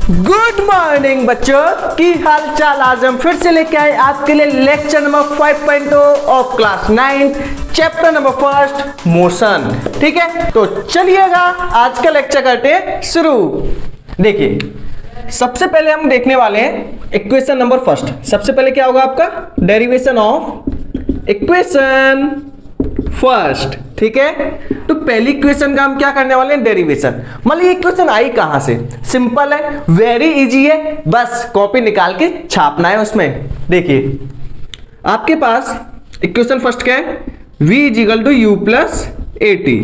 Good morning बच्चों, की हाल चाल। आज हम फिर से लेके आए आपके लिए lecture number 5.0 of class 9 chapter number first motion. ठीक है, तो चलिएगा आज का लेक्चर करते हैं शुरू। देखिए, सबसे पहले हम देखने वाले हैं इक्वेशन नंबर फर्स्ट। सबसे पहले क्या होगा आपका डेरिवेशन ऑफ इक्वेशन फर्स्ट। ठीक है, तो पहली इक्वेशन का हम क्या करने वाले हैं, डेरिवेशन। मतलब ये इक्वेशन आई कहां से, सिंपल है, वेरी इजी है, बस कॉपी निकाल के छापना है उसमें। देखिए आपके पास इक्वेशन फर्स्ट क्या है, v equal to u plus a t.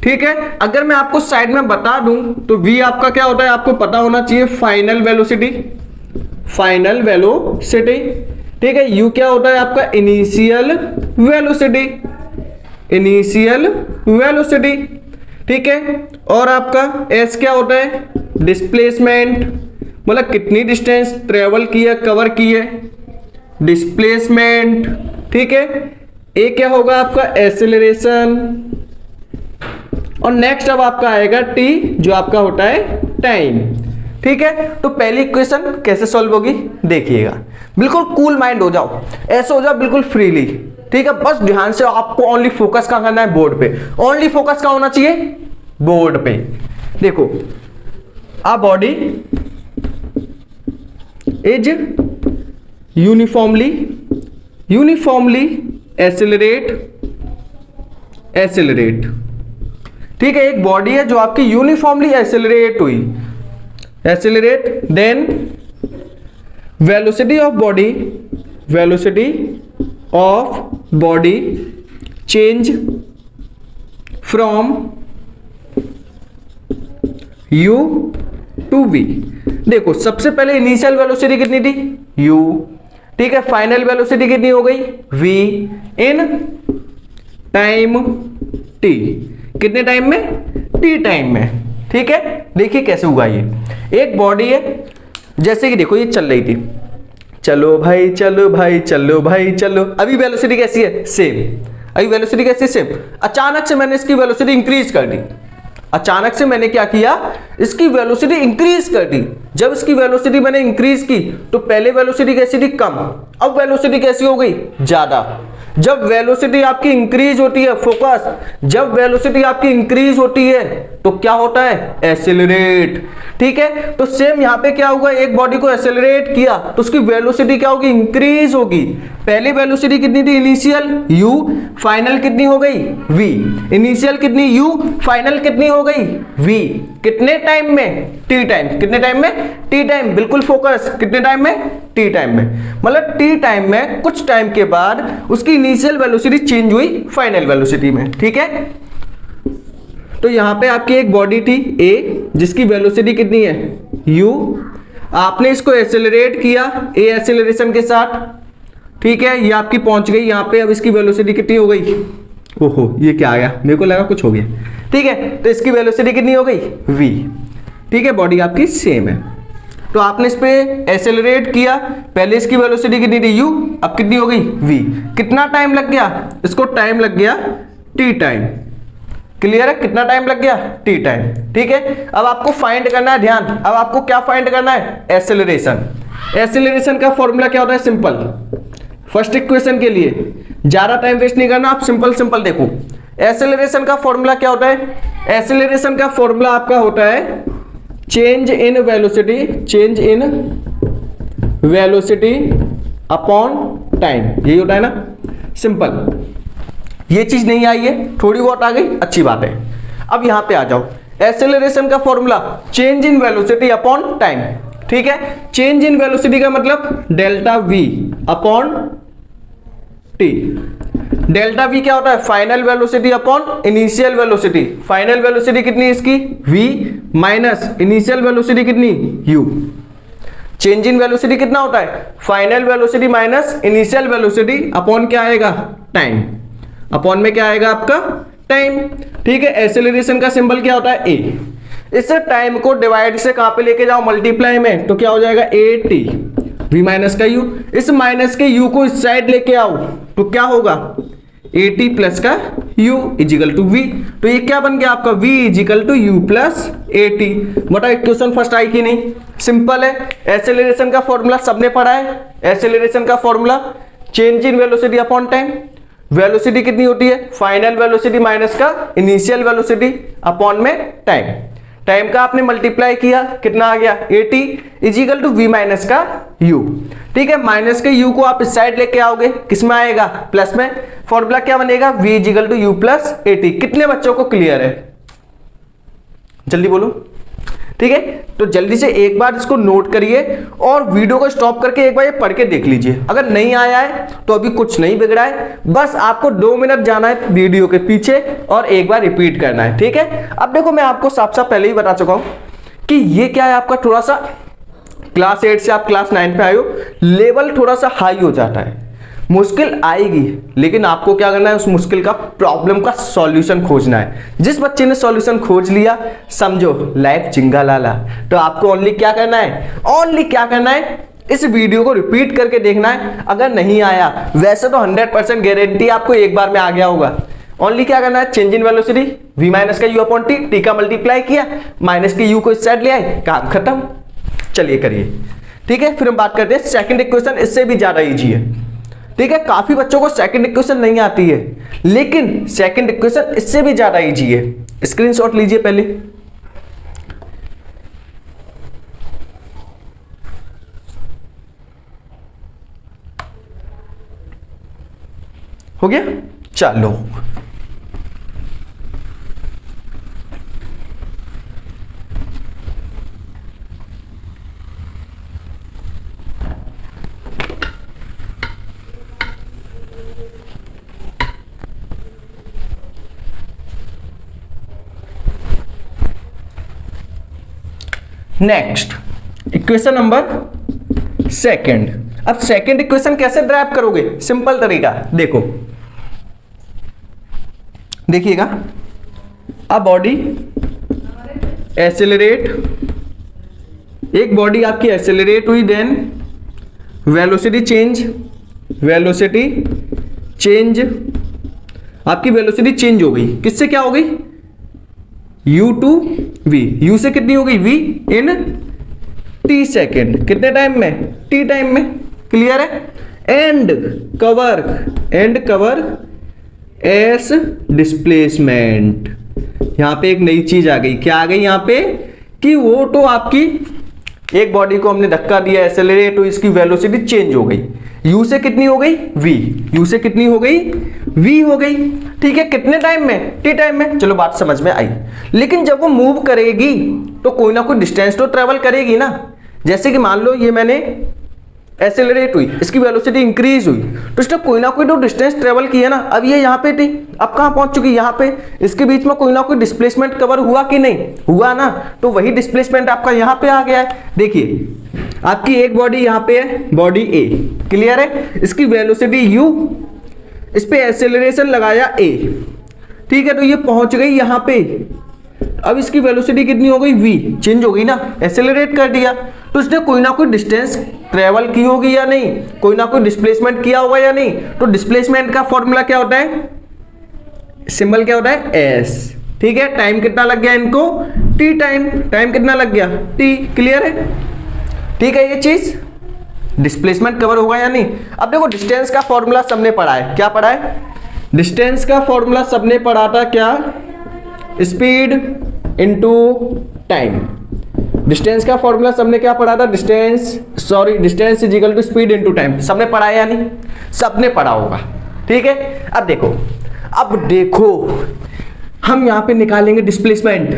ठीक है, अगर मैं आपको साइड में बता दूं तो v आपका क्या होता है, आपको पता होना चाहिए, फाइनल वेलोसिटी। फाइनल वेलोसिटी, ठीक है। u क्या होता है आपका, इनिशियल वेलोसिटी। इनिशियल वेलोसिटी, ठीक है। और आपका s क्या होता है, डिस्प्लेसमेंट, मतलब कितनी डिस्टेंस ट्रेवल की है, कवर की है, डिस्प्लेसमेंट। ठीक है, a क्या होगा आपका, एक्सेलरेशन। और नेक्स्ट अब आपका आएगा t, जो आपका होता है टाइम। ठीक है, तो पहली इक्वेशन कैसे सॉल्व होगी देखिएगा। बिल्कुल कूल माइंड हो जाओ, ऐसे हो जाओ बिल्कुल फ्रीली। ठीक है, बस ध्यान से आपको ओनली फोकस कहां करना है, बोर्ड पे। ओनली फोकस कहां होना चाहिए, बोर्ड पे। देखो, a body is uniformly accelerate. ठीक है, एक बॉडी है जो आपकी यूनिफॉर्मली एक्सेलरेट हुई, then velocity of body change from u to v। देखो, सबसे पहले इनिशियल वेलोसिटी कितनी थी, u। ठीक है, फाइनल वेलोसिटी कितनी हो गई, v इन टाइम t। कितने टाइम में, t टाइम में। ठीक है, देखिए कैसे हुआ ये। एक बॉडी है, जैसे कि देखो ये चल रही थी, चलो भाई चलो भाई चलो भाई चलो। अभी वेलोसिटी कैसी है, सेम। अभी वेलोसिटी कैसी है, सेम। अचानक से मैंने इसकी वेलोसिटी इंक्रीज कर दी। अचानक से मैंने क्या किया, इसकी वेलोसिटी इंक्रीज कर दी। जब इसकी वेलोसिटी मैंने इंक्रीज की तो पहले वेलोसिटी कैसी थी, कम। अब वेलोसिटी कैसी हो गई, ज्यादा। जब वेलोसिटी आपकी इंक्रीज होती है, फोकस, जब वेलोसिटी आपकी इंक्रीज होती है तो क्या होता है, एक्सेलरेट। ठीक है, तो सेम यहां पे क्या होगा, एक बॉडी को एक्सेलरेट किया तो उसकी वेलोसिटी क्या होगी, इंक्रीज होगी। पहली वेलोसिटी कितनी थी, इनिशियल u, फाइनल कितनी हो गई, v। इनिशियल कितनी, u, फाइनल कितनी हो गई, v। कितने टाइम में, t टाइम। कितने टाइम में, t टाइम। बिल्कुल फोकस, कितने टाइम में, t टाइम में। मतलब t टाइम में कुछ टाइम के बाद उसकी इनिशियल वेलोसिटी चेंज हुई फाइनल वेलोसिटी में। ठीक है, तो यहां पे आपकी एक बॉडी थी a, जिसकी वेलोसिटी कितनी है, u। आपने इसको एक्सेलरेट किया a एक्सेलरेशन के साथ। ठीक है, ये आपकी पहुंच गई यहां पे। अब इसकी वेलोसिटी कितनी हो गई, ओहो ये क्या आ गया, मेरे को लगा कुछ हो गया। ठीक है, तो इसकी वेलोसिटी कितनी हो गई, v। ठीक है, बॉडी आपकी सेम है। तो आपने इस पे एक्सेलरेट किया, पहले इसकी वेलोसिटी कितनी थी, u, अब कितनी हो गई, v। कितना टाइम लग गया, इसको टाइम लग गया t टाइम। क्लियर है, कितना टाइम लग गया, t टाइम। ठीक है, अब आपको फाइंड करना है, ध्यान, अब आपको क्या फाइंड करना है, एक्सेलरेशन। एक्सेलरेशन का फॉर्मूला क्या होता है, सिंपल। फर्स्ट इक्वेशन के लिए ज्यादा टाइम वेस्ट नहीं करना, आप सिंपल देखो। एक्सेलरेशन का फॉर्मूला क्या होता है, एक्सेलरेशन का फॉर्मूला आपका होता है change in velocity upon time. यही होता है ना, सिंपल। ये चीज नहीं आई है, थोड़ी बहुत आ गई, अच्छी बात है। अब यहां पे आ जाओ, एक्सेलरेशन का formula change in velocity upon time. ठीक है, चेंज इन वेलोसिटी का मतलब delta v upon t। Delta v क्या होता है, final velocity upon initial velocity. Final velocity कितनी इसकी, v माइनस इनिशियल वेलोसिटी कितनी, u। चेंज इन वेलोसिटी कितना होता है, final velocity minus initial velocity upon क्या आएगा, टाइम। अपॉन में क्या आएगा आपका, टाइम। ठीक है, एक्सेलरेशन का सिंबल क्या होता है, a। इस टाइम को डिवाइड से कहां पे लेके जाओ, मल्टीप्लाई में, तो क्या हो जाएगा, at, v माइनस का u। इस माइनस के u को इस साइड लेके आओ तो क्या होगा, ए टी प्लस का u इजिकल टू v। तो ये क्या बन गया आपका v equal to u plus a t. बता इक्वेशन फर्स्ट आई कि नहीं? सिंपल है। एक्सेलरेशन का फॉर्मूला सबने पढ़ा है। एक्सेलरेशन का formula change in velocity upon time. Velocity कितनी होती है? फाइनल वेलोसिटी माइनस का इनिशियल वेलोसिटी अपॉन में टाइम। टाइम का आपने मल्टीप्लाई किया, कितना आ गया? A t equal to v minus का u। ठीक है, माइनस के u को आप इस साइड लेके आओगे, किसमें आएगा? प्लस में। फॉर्मूला क्या बनेगा? v equal to u plus a t. कितने बच्चों को क्लियर है? जल्दी बोलो। ठीक है, तो जल्दी से एक बार इसको नोट करिए और वीडियो को स्टॉप करके एक बार ये पढ़ के देख लीजिए। अगर नहीं आया है तो अभी कुछ नहीं बिगड़ा है, बस आपको 2 मिनट जाना है वीडियो के पीछे और एक बार रिपीट करना है। ठीक है, अब देखो मैं आपको साफ साफ पहले ही बता चुका हूं कि ये क्या है आपका, थोड़ा सा क्लास 8 से आप क्लास 9 पे आए हो, लेवल थोड़ा सा हाई हो जाता है, मुश्किल आएगी, लेकिन आपको क्या करना है? उस मुश्किल का प्रॉब्लम का सॉल्यूशन खोजना है। जिस बच्चे ने सॉल्यूशन खोज लिया, समझो लाइफ चिंगा लाला। तो आपको ओनली क्या करना है? ओनली क्या करना है? इस वीडियो को रिपीट करके देखना है। अगर नहीं आया, वैसे तो 100% गारंटी आपको एक बार में आ गया होगा। ओनली क्या करना है? Change in velocity v minus का u अपॉन टी, टी का मल्टीप्लाई किया, माइनस के u को इस साइड ले आए, काम खत्म। चलिए करिए। ठीक है, फिर हम बात करते हैं सेकंड इक्वेशन, इससे भी ज्यादा इजी है। ठीक है, काफी बच्चों को सेकंड इक्वेशन नहीं आती है, लेकिन सेकंड इक्वेशन इससे भी ज्यादा इजी है। स्क्रीनशॉट लीजिए पहले। हो गया? चलो नेक्स्ट इक्वेशन नंबर सेकंड। अब सेकंड इक्वेशन कैसे ड्राइव करोगे? सिंपल तरीका देखो, देखिएगा। अ बॉडी एक्सेलरेट, एक बॉडी आपकी एक्सेलरेट हुई, then velocity change, velocity change, आपकी वेलोसिटी चेंज हो गई। किससे क्या हो गई? u to v। u से कितनी हो गई? v इन t सेकेंड। कितने टाइम में? t टाइम में। क्लियर है? And cover S displacement. यहां पे एक नई चीज आ गई। क्या आ गई यहां पे? कि वो तो आपकी एक बॉडी को हमने धक्का दिया, एक्सेलरेट हुई, इसकी वेलोसिटी चेंज हो गई। u से कितनी हो गई? v। u से कितनी हो गई? v हो गई। ठीक है, कितने टाइम में? t टाइम में। चलो बात समझ में आई। लेकिन जब वो मूव करेगी तो कोई ना कोई डिस्टेंस तो ट्रेवल करेगी ना। जैसे कि मान लो ये मैंने एक्सेलरेट हुई, इसकी वेलोसिटी इंक्रीज हुई, तो इसने कोई ना कोई तो डिस्टेंस ट्रेवल किया ना। अब ये यहाँ पे थी, अब कहाँ पहुंच चुकी? यहाँ पे। इसके बीच में कोई ना कोई डिस्प्लेसमेंट कवर हुआ कि नहीं हुआ ना, तो वही डिस्प्लेसमेंट आपका यहाँ पे आ गया है। देखिए आपकी एक बॉडी यहाँ पे है, बॉडी ए। क्लियर है? इसकी वेलोसिटी u, इस पे एक्सेलरेशन लगाया a। ठीक है, तो ये पहुंच गई यहाँ पे। अब इसकी वेलोसिटी कितनी हो गई? v। चेंज हो गई ना, एक्सेलरेट कर दिया, तो इसने कोई ना कोई डिस्टेंस ट्रेवल की होगी या नहीं, कोई ना कोई डिस्प्लेसमेंट किया होगा या नहीं। तो डिस्प्लेसमेंट का फॉर्मूला क्या होता है? सिंबल क्या होता है? s। ठीक है, टाइम कितना लग गया इनको? t time. टाइम कितना लग गया? t। क्लियर है? ठीक है, ये चीज डिस्प्लेसमेंट कवर होगा या नहीं। अब देखो डिस्टेंस का फॉर्मूला सबने पढ़ा है। क्या पढ़ा है? डिस्टेंस का फॉर्मूला सबने पढ़ा था क्या? Speed into time. डिस्टेंस का फॉर्मूला सबने क्या पढ़ा था? Distance is equal to speed into time. सबने पढ़ा है या नहीं? सबने पढ़ा होगा। ठीक है, अब देखो हम यहां पे निकालेंगे डिस्प्लेसमेंट।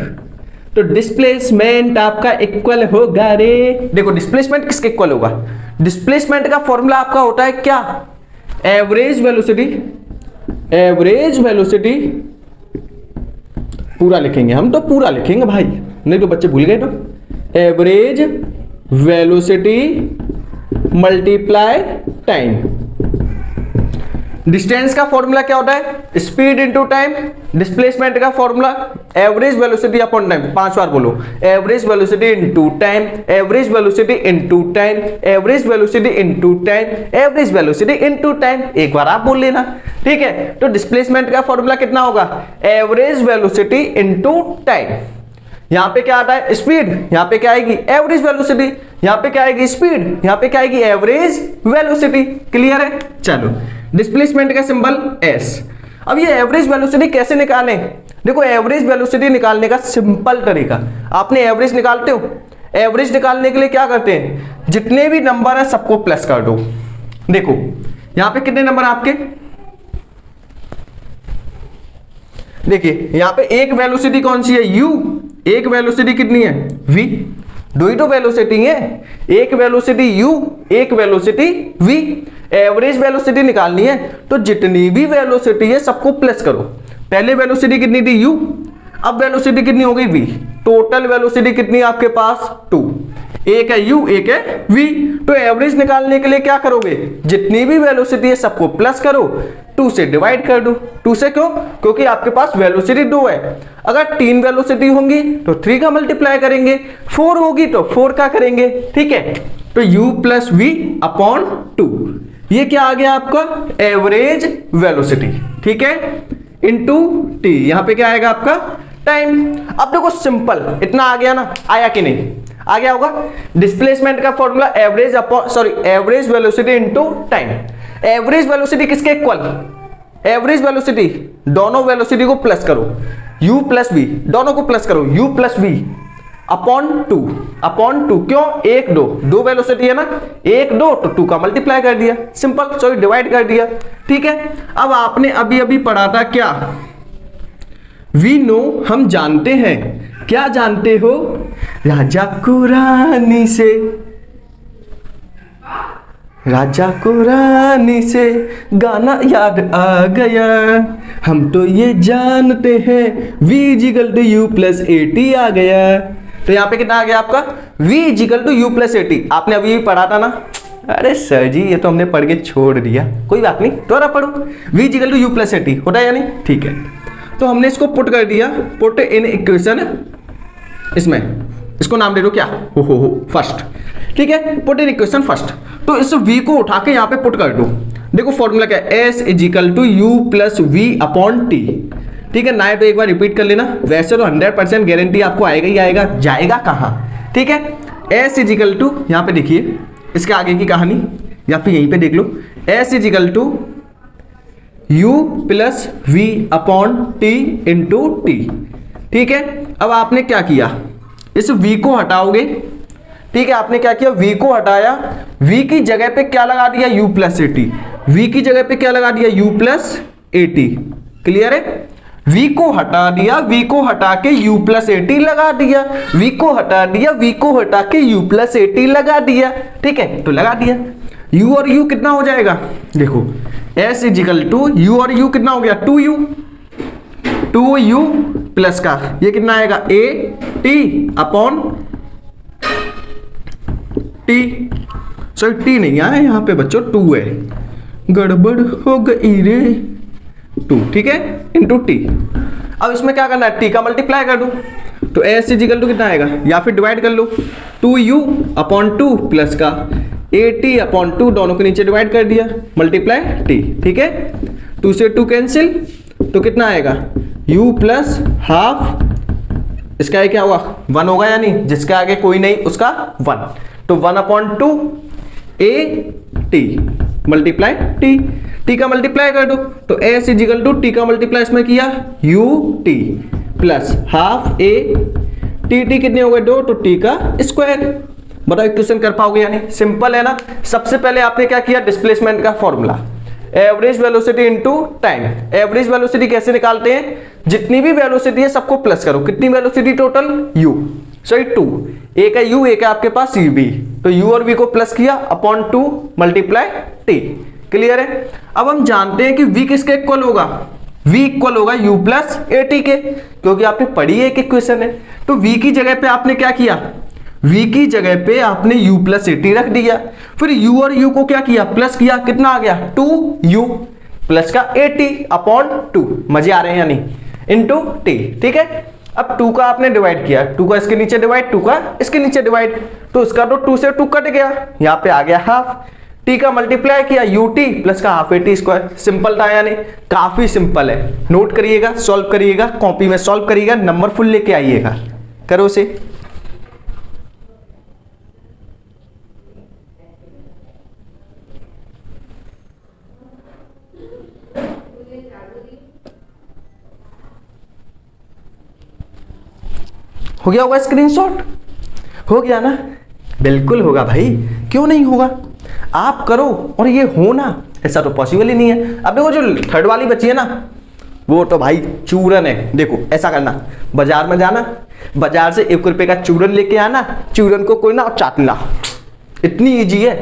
तो डिस्प्लेसमेंट आपका इक्वल होगा रे, देखो डिस्प्लेसमेंट किसके इक्वल होगा? डिस्प्लेसमेंट का फॉर्मूला आपका होता है क्या? एवरेज वेलोसिटी पूरा लिखेंगे हम, तो पूरा लिखेंगे भाई, नहीं तो बच्चे भूल गए। तो average velocity multiply time. Distance का फॉर्मूला क्या होता है? Speed into time. डिस्प्लेसमेंट का formula average velocity upon time. 5 बार बोलो, average velocity into time, average velocity into time, average velocity into time, average velocity into time. एक बार आप बोल लेना, ठीक है। तो डिस्प्लेसमेंट का फॉर्मूला कितना होगा? Average velocity into time. यहां पे क्या आता है? स्पीड। यहां पे क्या आएगी? Average velocity. यहां पे क्या आएगी? स्पीड। यहां पे क्या आएगी? Average velocity. क्लियर है? चलो, डिस्प्लेसमेंट का सिंबल एस। अब ये एवरेज वेलोसिटी कैसे निकालें? देखो, एवरेज वेलोसिटी निकालने का सिंपल तरीका, आपने एवरेज निकालते हो, एवरेज निकालने के लिए क्या करते हैं? जितने भी नंबर है सबको प्लस कर दो। देखो यहां पे कितने नंबर आपके? देखिए यहां पे एक वेलोसिटी कौन सी है? u। एक वेलोसिटी कितनी है? v। दो ही तो वेलोसिटी है, एक वेलोसिटी u, एक वेलोसिटी v। एवरेज वेलोसिटी निकालनी है तो जितनी भी वेलोसिटी है सबको प्लस करो। पहले वेलोसिटी कितनी थी? u, अब वेलोसिटी कितनी हो गई? v। टोटल वेलोसिटी कितनी है आपके पास? 2। एक है u, एक है v। तो एवरेज निकालने के लिए क्या करोगे? जितनी भी वेलोसिटी है सबको प्लस करो, 2 से डिवाइड कर दो। 2 से क्यों? क्योंकि आपके पास वेलोसिटी 2 है। अगर 3 वेलोसिटी होंगी तो 3 का मल्टीप्लाई करेंगे, 4 होगी तो 4 का करेंगे, ठीक है। तो u प्लस v अपॉन 2, ये क्या आ गया आपका? एवरेज वेलोसिटी, ठीक है, इनटू t। यहां पे क्या आएगा आपका? टाइम। अब देखो सिंपल, इतना आ गया ना? आया कि नहीं? आ गया होगा। डिस्प्लेसमेंट का formula average upon average velocity into time. Average velocity किसके इक्वल? एवरेज वेलोसिटी, दोनों वेलोसिटी को प्लस करो, u प्लस v, दोनों को प्लस करो, u plus v upon 2। Upon 2 क्यों? 1 2, 2 वेलोसिटी है ना, 1 2 तो 2 का मल्टीप्लाई कर दिया, सिंपल, सॉरी डिवाइड कर दिया, ठीक है। अब आपने अभी अभी पढ़ा था क्या? वी नो, हम जानते हैं। क्या जानते हो? राजा को रानी से, राजा को रानी से गाना याद आ गया, हम तो ये जानते हैं v equal to u plus 80 आ गया। तो यहाँ पे कितना आ गया आपका? v equal to u plus 80। आपने अभी पढ़ा था ना? अरे सर जी ये तो हमने पढ़ के छोड़ दिया, कोई बात नहीं, दोबारा पढ़ो। v equal to u plus 80 होता है या नहीं? ठीक है, तो हमने इसको पुट कर दिया, पुट इन इक्वेशन, इसमें इसको नाम दे दो क्या? हो फर्स्ट, ठीक है, पुट इन इक्वेशन फर्स्ट। तो इस v को उठा के यहाँ पे पुट कर दो। देखो फॉर्मूला क्या है? s equal to u plus v upon t, ठीक है ना? तो एक बार रिपीट कर लेना, वैसे तो 100% गारंटी आपको आएगा ही आएगा, जाएगा कहाँ, ठीक है। s इक्वल टू, यहाँ पे देखिए इसके आगे की कहानी, या फिर यहीं पे देख लो, s equal to u plus v upon t into t, ठीक है। अब आपने क्या किया? इस v को हटाओगे, ठीक है, आपने क्या किया? v को हटाया, v की जगह पे क्या लगा दिया? u plus 80। v की जगह पे क्या लगा दिया? u plus 80। क्लियर है? v को हटा दिया, v को हटा के u प्लस 80 लगा दिया, v को हटा दिया, v को हटा के u प्लस 80 लगा दिया, ठीक है, तो लगा दिया। u और u कितना हो जाएगा? देखो s इक्वल टू u और u कितना हो गया? 2u, 2u प्लस का ये कितना आएगा? a t upon t, sorry t नहीं है यहाँ पे बच्चों, 2 है, गड़बड़ हो गई रे, 2, ठीक है, इंटू t। अब इसमें क्या करना है? t का मल्टीप्लाई कर दो, तो s इक्वल टू कितना आएगा? या फिर डिवाइड कर लो, 2u अपॉन 2 प्लस का at अपॉन 2, दोनों को नीचे डिवाइड कर दिया, मल्टीप्लाई t, ठीक है। 2 से 2 कैंसिल, तो कितना आएगा? u प्लस हाफ, इसका क्या हुआ? 1 होगा या नहीं? जिसके आगे कोई नहीं उसका 1, तो 1 upon 2 a t multiply t, t का मल्टीप्लाई कर दो, तो s इक्वल टू t का मल्टीप्लाई इसमें किया u t plus half a t, t कितने हो गए? 2, तो t का स्क्वायर। बताओ इक्वेशन कर पाओगे या नहीं? सिंपल है ना। सबसे पहले आपने क्या किया? डिस्प्लेसमेंट का formula, average velocity into time. Average velocity कैसे निकालते हैं? जितनी भी वेलोसिटी है सबको प्लस करो। कितनी वेलोसिटी टोटल? u, सॉरी 2, एक है u, एक है आपके पास v, तो u और v को प्लस किया अपॉन 2 मल्टीप्लाई t। क्लियर है? अब हम जानते हैं कि v किसके इक्वल होगा? v इक्वल होगा u प्लस 80 के, क्योंकि आपने पढ़ी है एक इक्वेशन है। तो v की जगह पे आपने क्या किया? v की जगह पे आपने u प्लस 80 रख दिया, फिर u और u को क्या किया? प्लस किया, कितना आ गया? 2u, प्लस का AT अपॉन 2, मजे आ रहे हैं या नहीं, इंटू T, ठीक है। अब 2 का आपने डिवाइड किया, 2 का इसके नीचे डिवाइड, 2 का इसके नीचे डिवाइड, तो इसका तो 2 से 2 कट गया, यहाँ पे आ गया हाफ, T का मल्टीप्लाई किया UT प्लस का हाफ AT स्क्वायर। सिंपल था यानी, काफी सिंपल है। नोट करिएगा, सॉल्व करिएगा, कॉपी में सॉल्व करिएगा, नंबर फुल लेके आइएगा। करो से। हो गया होगा स्क्रीनशॉट? हो गया ना? बिल्कुल होगा भाई, क्यों नहीं होगा। आप करो और ये हो ना, ऐसा तो पॉसिबल ही नहीं है। अब देखो जो थर्ड वाली बची है ना, वो तो भाई चूरन है। देखो ऐसा करना, बाजार में जाना, बाजार से 1 रुपए का चूरन लेके आना, चूरन को कोई ना चाटना, इतनी इजी है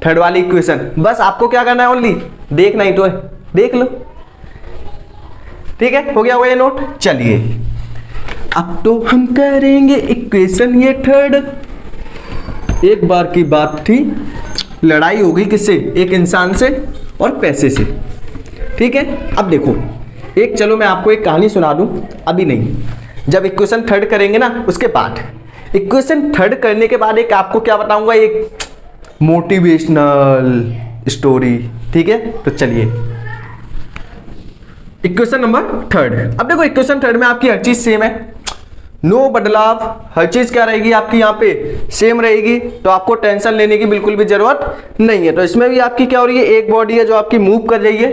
थर्ड वाली इक्वेशन। बस आपको क्या करना है, ओनली देखना ही तो है, देख लो। ठीक है, हो गया होगा ये नोट। चलिए अब तो हम करेंगे इक्वेशन ये थर्ड। एक बार की बात थी, लड़ाई हो गई किससे, एक इंसान से और पैसे से। ठीक है, अब देखो एक, चलो मैं आपको एक कहानी सुना दूं, अभी नहीं, जब इक्वेशन थर्ड करेंगे ना उसके बाद। इक्वेशन थर्ड करने के बाद एक आपको क्या बताऊंगा, एक मोटिवेशनल स्टोरी। ठीक है, तो चलिए इक्वेशन नंबर थर्ड। अब देखो इक्वेशन थर्ड में आपकी हर चीज सेम है, नो बदलाव, हर चीज क्या रहेगी आपकी यहाँ पे सेम रहेगी, तो आपको टेंशन लेने की बिल्कुल भी जरूरत नहीं है। तो इसमें भी आपकी क्या हो रही है, एक बॉडी है जो आपकी मूव कर रही है,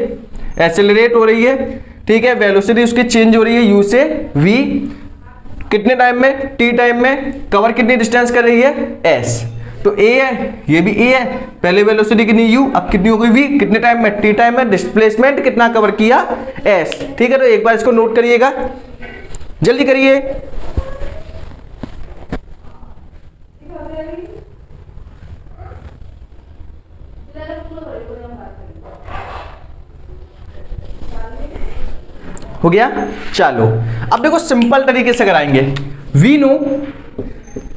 एक्सेलरेट हो रही है। ठीक है, वेलोसिटी उसकी चेंज हो रही है u से v, कितने टाइम में, t टाइम में, कवर कितनी डिस्टेंस कर रही है s, तो a है, ये भी a है। पहले वेलोसिटी कितनी u, अब कितनी हो गई v, कितने टाइम में, t टाइम में, डिस्प्लेसमेंट कितना कवर किया s। ठीक है, तो एक बार इसको नोट करिएगा, जल्दी करिए। हो गया, चलो अब देखो सिंपल तरीके से कराएंगे। वी नो,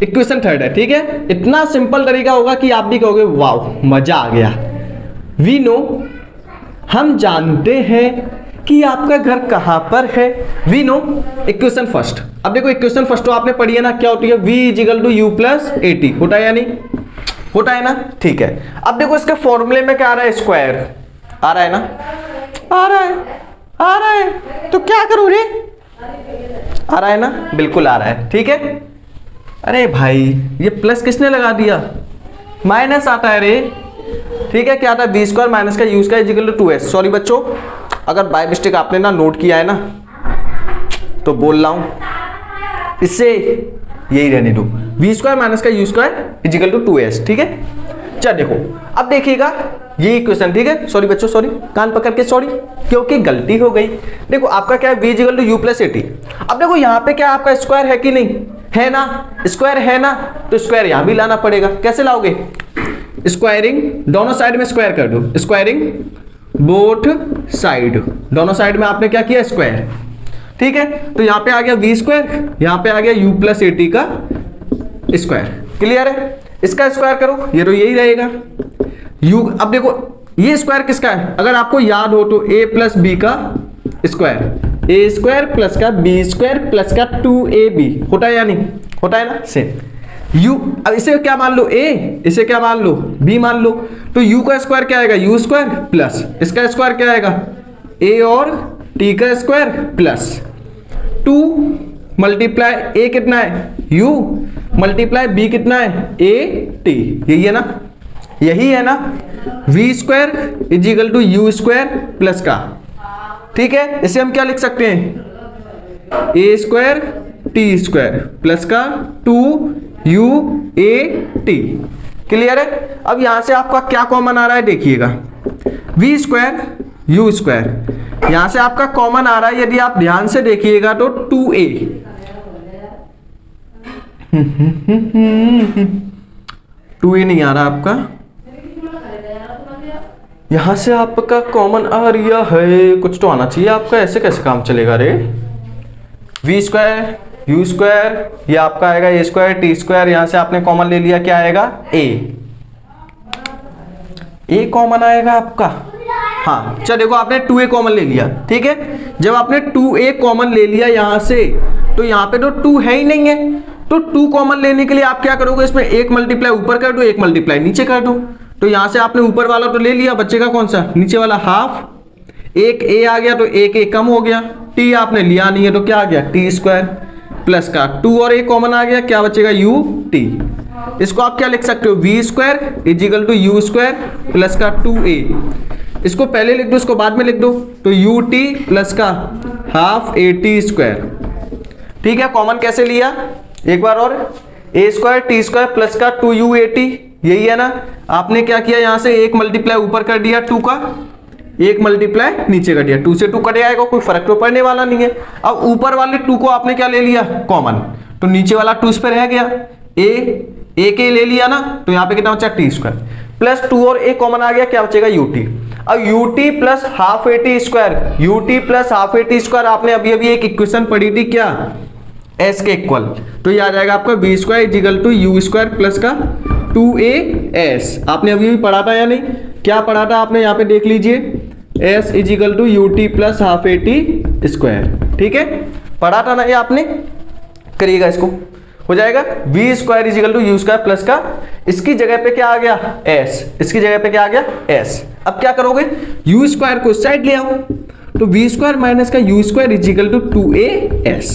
इक्वेशन थर्ड है, ठीक है, इतना सिंपल तरीका होगा कि आप भी कहोगे वाह मजा आ गया। वी नो, हम जानते हैं कि आपका घर कहां पर है। We know, equation first. अब देखो इक्वेशन फर्स्ट तो आपने पढ़ी है ना, क्या होती है, v equal to u plus AT, होता है या नहीं, होता है ना। ठीक है, अब देखो इसके फॉर्मूले में क्या आ रहा है, स्क्वायर आ रहा है ना, आ रहा है, आ रहा है, तो क्या करूं रे, आ रहा है ना, बिल्कुल आ रहा है। ठीक है, अरे भाई ये प्लस किसने लगा दिया, माइनस आता है रे। ठीक है, क्या आता है, बी स्क्वायर माइनस का u square equal to 2s। Sorry बच्चों, अगर बाय मिस्टेक आपने ना नोट किया है ना तो बोल रहा हूं, इससे यही रहने दो, बी स्क्वायर माइनस का u square equal to 2s। ठीक है, चल देखो अब देखिएगा ये इक्वेशन। ठीक है, सॉरी बच्चों, सॉरी, कान पकड़ के सॉरी, क्योंकि गलती हो गई। देखो आपका क्या है, v equal to u plus AT। अब देखो यहाँ पे क्या आपका स्क्वायर है कि नहीं, है ना, स्क्वायर है ना, तो स्क्वायर यहां भी लाना पड़ेगा। कैसे लाओगे, स्क्वायरिंग, दोनों साइड में स्क्वायर कर दो, स्क्वायरिंग बोथ साइड, दोनों साइड में आपने क्या किया, स्क्वायर। ठीक है, तो यहाँ पे आ गया v स्क्वायर, यहाँ पे आ गया u प्लस AT का स्क्वायर। क्लियर है, इसका स्क्वायर करो, ये तो यही रहेगा u। अब देखो ये स्क्वायर किसका है, अगर आपको याद हो तो a प्लस बी का स्क्वायर, a स्क्वायर प्लस का b स्क्वायर प्लस का 2ab, होता है या नहीं, होता है ना, सेम। u, अब इसे क्या मान लो, a, इसे क्या मान लो, b मान लो, तो u का स्क्वायर क्या आएगा, u स्क्वायर प्लस इसका स्क्वायर क्या आएगा, a और t का स्क्वायर प्लस 2 मल्टीप्लाई a कितना है, u मल्टीप्लाई b कितना है, AT। यही है ना, यही है ना, v square equal to u square plus का। ठीक है, इसे हम क्या लिख सकते हैं, a square t square plus का 2uAT। क्लियर है, अब यहां से आपका क्या कॉमन आ रहा है, देखिएगा v स्क्वायर u स्क्वायर यहां से आपका कॉमन आ रहा है, यदि आप ध्यान से देखिएगा तो 2a 2a नहीं आ रहा आपका, यहां से आपका कॉमन आ रहा है, कुछ तो आना चाहिए आपका, ऐसे कैसे काम चलेगा रे। v स्क्वायर u स्क्वायर, ये आपका आएगा a स्क्वायर t स्क्वायर, यहां से आपने कॉमन ले लिया, क्या आएगा, a कॉमन आएगा आपका। हाँ चलो देखो आपने 2a कॉमन ले लिया, ठीक है। जब आपने 2a कॉमन ले लिया यहां से, तो यहां पे तो 2 है ही नहीं है, तो 2 कॉमन लेने के लिए आप क्या करोगे, इसमें 1 मल्टीप्लाई ऊपर कर दो, 1 मल्टीप्लाई नीचे कर दो। तो यहां से आपने ऊपर वाला तो ले लिया, बच्चेगा कौन सा, नीचे वाला हाफ, एक a आ गया तो एक a कम हो गया, t आपने लिया नहीं है तो क्या आ गया t स्क्वायर प्लस का 2 और a कॉमन आ गया, क्या बचेगा u t। इसको आप क्या लिख सकते हो, v square equal to u square plus का 2a। इसको पहले लिख दो, इसको बाद में लिख दो, तो u t प्लस का हाफ a t स्क्वायर, ठीक है। कॉमन कैसे लिया, एक बार और, a square t square plus का 2u a t, यही है ना। आपने क्या किया, यहां से 1 मल्टीप्लाई ऊपर कर दिया 2 का, 1 मल्टीप्लाई नीचे कर दिया, 2 से 2 कट जाएगा, कोई फर्क तो पड़ने वाला नहीं है। अब ऊपर वाले 2 को आपने क्या ले लिया, कॉमन, तो नीचे वाला 2 इस पे रह गया, एक ले लिया ना, तो यहाँ पे कितना बचा टी स्क्वायर प्लस 2 और a कॉमन आ गया, क्या बचेगा ut। अब ut plus half a t square, ut plus half a t square आपने अभी अभी एक इक्वेशन पढ़ी थी क्या, s के इक्वल, तो ये आ जाएगा आपका b square equal to u square plus का 2as। आपने अभी भी पढ़ा था या नहीं, क्या पढ़ा था आपने, यहाँ पे देख लीजिए, s equal to u t plus half a t square, ठीक है, पढ़ा था ना ये आपने। करिएगा इसको, हो जाएगा v square equal to u square plus का, इसकी जगह पे क्या आ गया s, इसकी जगह पे क्या आ गया s। अब क्या करोगे, u स्क्वायर को इस साइड ले आओ, तो v स्क्वायर माइनस का u square equal to 2as,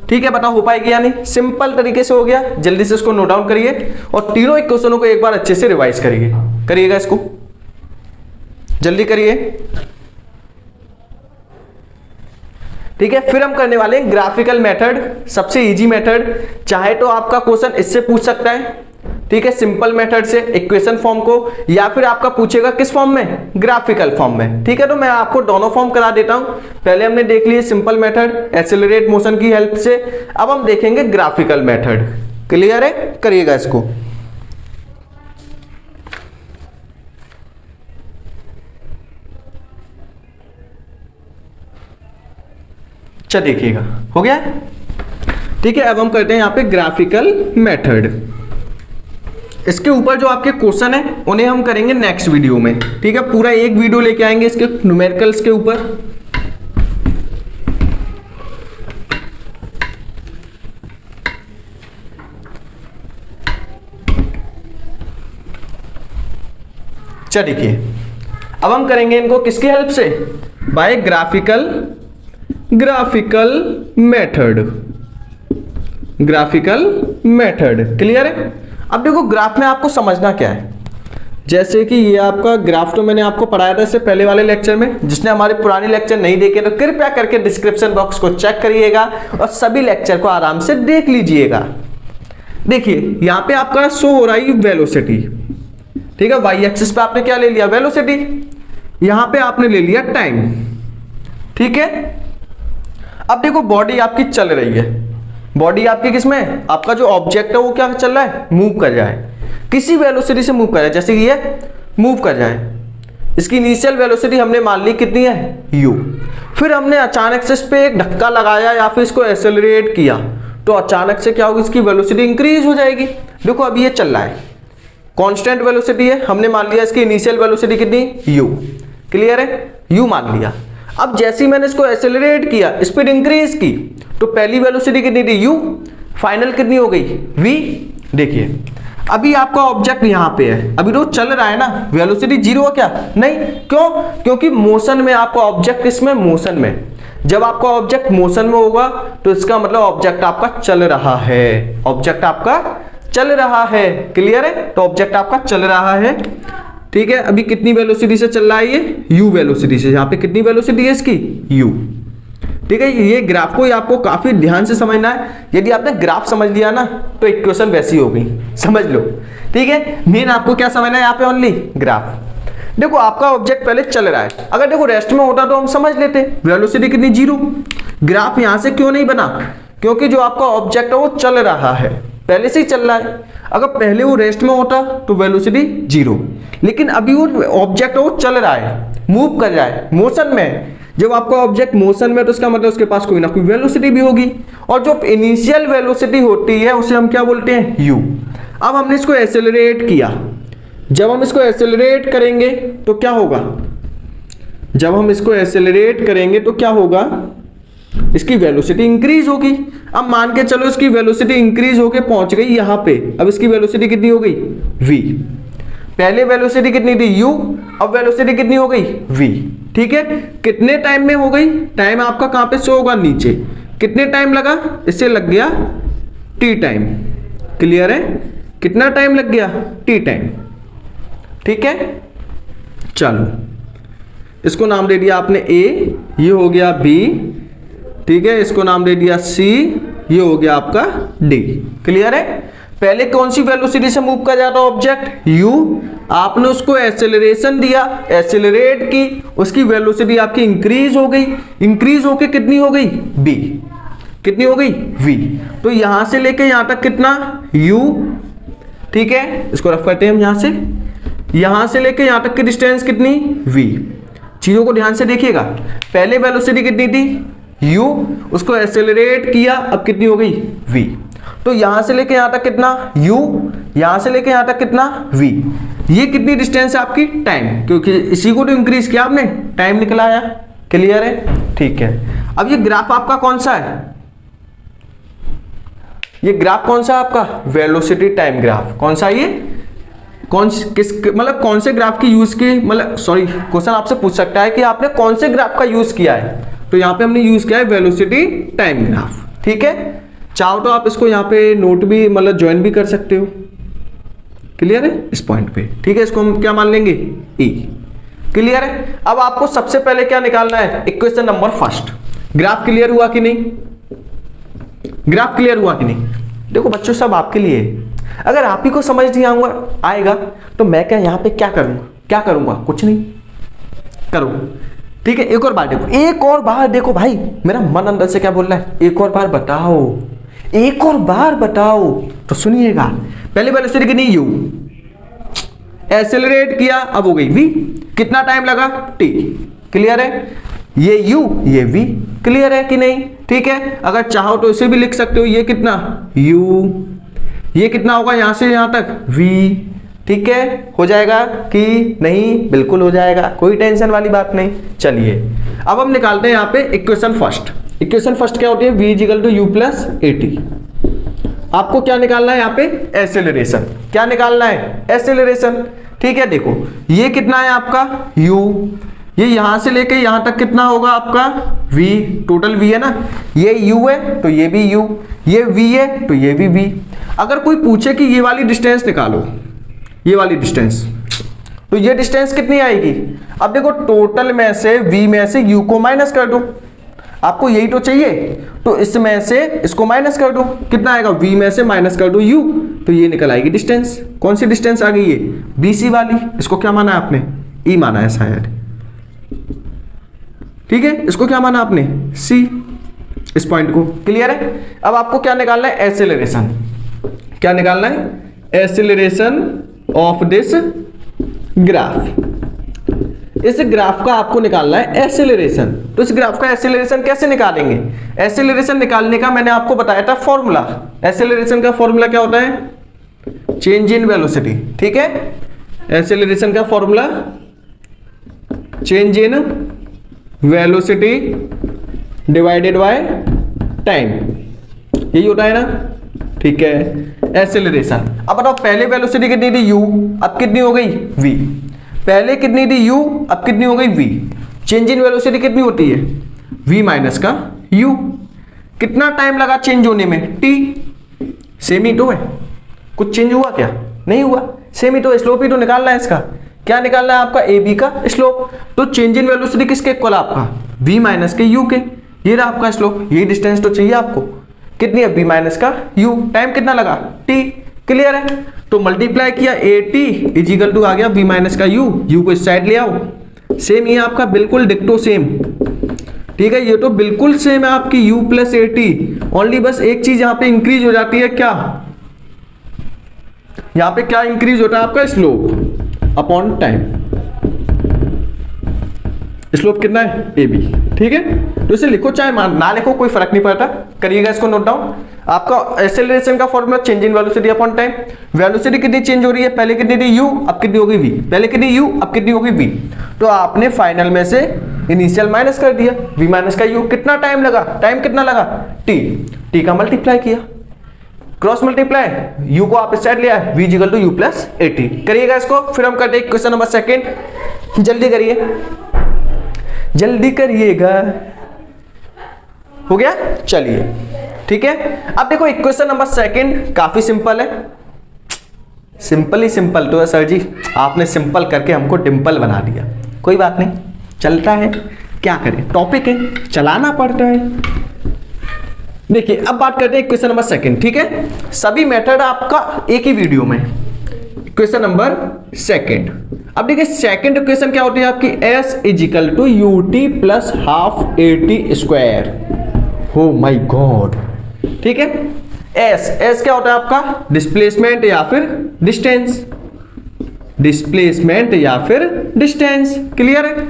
ठीक है। बताओ हो पाएगी या नहीं, सिंपल तरीके से हो गया। जल्दी से इसको नोट डाउन करिए और तीनों इक्वेशनों को एक बार अच्छे से रिवाइज करिए, करिएगा इसको, जल्दी करिए, ठीक है। फिर हम करने वाले हैं ग्राफिकल मेथड, सबसे इजी मेथड। चाहे तो आपका क्वेश्चन इससे पूछ सकता है, ठीक है, सिंपल मेथड से इक्वेशन फॉर्म को, या फिर आपका पूछेगा किस फॉर्म में, ग्राफिकल फॉर्म में, ठीक है। तो मैं आपको दोनों फॉर्म करा देता हूं। पहले हमने देख लिए सिंपल मेथड एक्सेलरेट मोशन की हेल्प से, अब हम देखेंगे ग्राफिकल मेथड। क्लियर है, करिएगा इसको। चल देखिएगा, हो गया, ठीक है। अब हम करते हैं यहाँ पे ग्राफिकल मेथड। इसके ऊपर जो आपके क्वेश्चन है उन्हें हम करेंगे नेक्स्ट वीडियो में, ठीक है। पूरा एक वीडियो लेके आएंगे इसके न्यूमेरिकल्स के ऊपर। चल देखिए, अब हम करेंगे इनको किसकी हेल्प से, by graphical method, graphical method. Clear है। अब देखो ग्राफ में आपको समझना क्या है, जैसे कि ये आपका ग्राफ तो मैंने आपको पढ़ाया था इससे पहले वाले लेक्चर में। जिसने हमारे पुराने लेक्चर नहीं देखे तो कृपया करके डिस्क्रिप्शन बॉक्स को चेक करिएगा और सभी लेक्चर को आराम से देख लीजिएगा। देखिए यहां पे आपका शो हो रहा है वेलोसिटी, ठीक है। वाई एक्सिस पे आपने क्या ले लिया, वेलोसिटी, यहां पे आपने ले लिया टाइम, ठीक है। अब देखो बॉडी आपकी चल रही है, बॉडी आपकी किसमें, आपका जो ऑब्जेक्ट है वो क्या चल रहा है, मूव कर रहा है, किसी वेलोसिटी से मूव कर रहा है, जैसे कि ये मूव कर रहा है। इसकी इनिशियल वेलोसिटी हमने मान ली कितनी है, u। फिर हमने अचानक से इस पे एक धक्का लगाया या फिर इसको एक्सेलरेट किया, तो अचानक से क्या होगी, इसकी वेलोसिटी इंक्रीज हो जाएगी। देखो अभी ये चल रहा है, कांस्टेंट वेलोसिटी है, हमने मान लिया इसकी इनिशियल वेलोसिटी कितनी, u। क्लियर है, u मान लिया। अब जैसे ही मैंने इसको एक्सेलरेट किया, स्पीड इंक्रीज की, तो पहली वेलोसिटी कितनी थी, u, फाइनल कितनी हो गई, v। देखिए अभी आपका ऑब्जेक्ट यहां पे है, अभी तो चल रहा है ना, वेलोसिटी जीरो है क्या, नहीं, क्यों, क्योंकि मोशन में आपका ऑब्जेक्ट, इसमें मोशन में, जब आपका ऑब्जेक्ट मोशन में होगा तो इसका मतलब ऑब्जेक्ट आपका चल रहा है, ऑब्जेक्ट आपका चल रहा है। क्लियर है, तो ऑब्जेक्ट आपका चल रहा है, ठीक है। अभी कितनी वेलोसिटी से चल रहा है ये, u वेलोसिटी से। यहाँ पे कितनी वेलोसिटी है इसकी, u, ठीक है। ये ग्राफ को आपको काफी ध्यान से समझना है। यदि आपने ग्राफ समझ लिया ना तो इक्वेशन वैसी हो गई, समझ लो, ठीक है। मेन आपको क्या समझना है यहाँ पे, ओनली ग्राफ। देखो आपका ऑब्जेक्ट पहले चल रहा है, अगर देखो रेस्ट में होता तो हम समझ लेते, वेलोसिटी कितनी, जीरो। ग्राफ यहां से क्यों नहीं बना, क्योंकि जो आपका ऑब्जेक्ट है वो चल रहा है, पहले से ही चल रहा है। अगर पहले वो रेस्ट में होता तो वेलोसिटी जीरो, लेकिन अभी वो ऑब्जेक्ट वो चल रहा है, मूव कर रहा है, मोशन में। जब आपका ऑब्जेक्ट मोशन में तो इसका मतलब उसके पास कोई ना कोई वेलोसिटी भी होगी, और जो इनिशियल वेलोसिटी होती है उसे हम क्या बोलते हैं, u। अब हमने इसको एक्सेलरेट किया, जब हम इसको एक्सेलरेट करेंगे तो क्या होगा, जब हम इसको एक्सेलरेट करेंगे तो क्या होगा, इसकी वेलोसिटी इंक्रीज होगी। अब मान के चलो इसकी वेलोसिटी इंक्रीज होके पहुंच गई यहां पे, अब इसकी वेलोसिटी कितनी हो गई v। पहले वेलोसिटी कितनी थी u, अब वेलोसिटी कितनी हो गई v। ठीक है, कितने टाइम में हो गई, टाइम आपका कहां पे शो होगा, नीचे। कितने टाइम लगा, इससे लग गया t टाइम। क्लियर है, कितना टाइम लग गया, t टाइम। ठीक है, चलो इसको नाम दे दिया आपने a, ये हो गया b। ठीक है, इसको नाम दे दिया c, ये हो गया आपका d। क्लियर है, पहले कौन सी वेलोसिटी से मूव कर जाता ऑब्जेक्ट, u। आपने उसको एक्सेलरेशन दिया, एक्सेलरेट की, उसकी वेलोसिटी आपकी इंक्रीज हो गई, इंक्रीज होके कितनी हो गई b, कितनी हो गई v। तो यहां से लेके यहां तक कितना u। ठीक है, इसको रफ करते हैं हम, यहां से लेके यहां तक की डिस्टेंस कितनी v। चीजों को ध्यान से देखिएगा, पहले वेलोसिटी कितनी थी u, उसको एक्सेलरेट किया, अब कितनी हो गई v। तो यहां से लेके यहां तक कितना u, यहां से लेके यहां तक कितना v। ये कितनी डिस्टेंस है आपकी, टाइम, क्योंकि इसी को तो इंक्रीज किया आपने, टाइम निकल आया। क्लियर है, ठीक है। अब ये ग्राफ आपका कौन सा है, ये ग्राफ कौन सा आपका, वेलोसिटी टाइम ग्राफ। कौन सा ये, कौन किस मतलब कौन से ग्राफ की यूज की, मतलब सॉरी क्वेश्चन आपसे पूछ सकता है कि आपने कौन से ग्राफ का यूज किया है, तो यहां पे हमने यूज किया है वेलोसिटी टाइम ग्राफ। ठीक है, चाहो तो आप इसको यहाँ पे नोट भी मतलब ज्वाइन भी कर सकते हो। क्लियर है इस पॉइंट पे, ठीक है, इसको हम क्या मान लेंगे ई। क्लियर है, अब आपको सबसे पहले क्या निकालना है, equation number first. Graph clear हुआ कि नहीं, ग्राफ क्लियर हुआ कि नहीं। देखो बच्चों सब आपके लिए, अगर आप ही को समझ नहीं आएगा तो मैं क्या यहाँ पे क्या करूंगा, कुछ नहीं करो। ठीक है, एक और बार देखो, एक और बार देखो भाई, मेरा मन अंदर से क्या बोल रहा है, एक और बार बताओ, एक और बार बताओ। तो सुनिएगा, पहले वेलोसिटी कितनी u, एक्सेलरेट किया, अब हो गई v। कितना टाइम लगा t। क्लियर है, ये u ये v। क्लियर है कि नहीं। ठीक है, अगर चाहो तो इसे भी लिख सकते हो, ये कितना u, ये कितना होगा यहां से यहां तक v। ठीक है, हो जाएगा कि नहीं, बिल्कुल हो जाएगा, कोई टेंशन वाली बात नहीं। चलिए अब हम निकालते हैं यहाँ पे इक्वेशन फर्स्ट। इक्वेशन फर्स्ट क्या होती है, v equal to u plus at। आपको क्या निकालना है यहाँ पे, एक्सेलरेशन। क्या निकालना है, एक्सेलरेशन। ठीक है, देखो ये कितना है आपका u, ये यहां से लेके यहां तक कितना होगा आपका v, टोटल v है ना, ये u है तो ये भी u, ये v है तो ये भी v। अगर कोई पूछे कि ये वाली डिस्टेंस निकालो, ये वाली डिस्टेंस, तो ये डिस्टेंस कितनी आएगी। अब देखो टोटल में से v में से u को माइनस कर दो, आपको यही तो चाहिए, तो इसमें से इसको माइनस कर दो, कितना आएगा v में से माइनस कर दो u, तो ये निकल आएगी डिस्टेंस। कौन सी डिस्टेंस आ गई, ये BC वाली। इसको क्या माना है आपने, E माना है शायद। ठीक है, इसको क्या माना आपने, C, इस पॉइंट को। क्लियर है, अब आपको क्या निकालना है, एक्सेलरेशन। क्या निकालना है, एक्सेलरेशन ऑफ दिस ग्राफ। इस ग्राफ का आपको निकालना है एक्सेलरेशन। तो इस ग्राफ का एक्सेलरेशन कैसे निकालेंगे, एक्सेलरेशन निकालने का मैंने आपको बताया था फॉर्मूला। एक्सेलरेशन का फॉर्मूला क्या होता है, चेंज इन वेलोसिटी। ठीक है, एक्सेलरेशन का formula change in velocity divided by time, यही होता है ना। ठीक है, एक्सेलरेशन। अब बताओ पहले वेलोसिटी कितनी थी u, अब कितनी हो गई v। पहले कितनी थी u, अब कितनी हो गई v। चेंज इन वेलोसिटी कितनी होती है, v माइनस का u। कितना टाइम लगा चेंज होने में, t। सेम ही तो है, कुछ चेंज हुआ क्या, नहीं हुआ, सेम ही तो। स्लोप ही तो निकालना है इसका। क्या निकालना है आपका, AB का स्लोप। तो चेंज इन वेलोसिटी किसके इक्वल आपका, v माइनस के u के। ये रहा आपका स्लोप, ये डिस्टेंस तो चाहिए आपको। कितनी है, b माइनस का u। टाइम कितना लगा, t। क्लियर है, तो मल्टीप्लाई किया AT इज इक्वल टू आ गया v माइनस का u को इस साइड ले आओ। सेम ये आपका बिल्कुल डिक्टो सेम। ठीक है, ये तो बिल्कुल सेम है आपकी u प्लस AT। ओनली बस एक चीज यहाँ पे इंक्रीज हो जाती है, क्या, यहाँ पे क्या इंक्रीज होता है आपका, स्लोप अपॉन टाइम। स्लोप कितना है, AB। ठीक है, तो इसे लिखो चाहे ना लिखो, कोई फर्क नहीं पड़ता, करिएगा इसको नोट डाउन। आपका एक्सेलरेशन का formula change in velocity upon time. Velocity कितनी चेंज हो रही है, पहले कितनी थी u, अब कितनी होगी v, पहले कितनी u, अब कितनी होगी v। तो आपने फाइनल में से इनिशियल माइनस कर दिया, v माइनस का u। कितना टाइम लगा, टाइम कितना लगा t का मल्टीप्लाई किया, क्रॉस मल्टीप्लाई, u को आप इस साइड लिया, v equal to u plus 80। करिएगा इसको, फिर हम करते हैं क्वेश्चन नंबर सेकंड। जल्दी करिए, जल्दी करिएगा। हो गया, चलिए ठीक है। अब देखो इक्वेशन नंबर सेकंड काफी सिंपल है, सिंपल ही सिंपल तो है सर जी, आपने सिंपल करके हमको डिंपल बना दिया। कोई बात नहीं, चलता है, क्या करें, टॉपिक है, चलाना पड़ता है। देखिए अब बात करते हैं इक्वेशन नंबर सेकंड, ठीक है। सभी मेथड आपका एक ही वीडियो में। क्वेश्चन नंबर सेकंड, अब देखिए सेकंड इक्वेशन क्या होती है आपकी, s is equal to u t plus half a t square. Oh my God, ठीक है। s क्या होता है आपका, डिस्प्लेसमेंट या फिर डिस्टेंस, डिस्प्लेसमेंट या फिर डिस्टेंस, क्लियर है।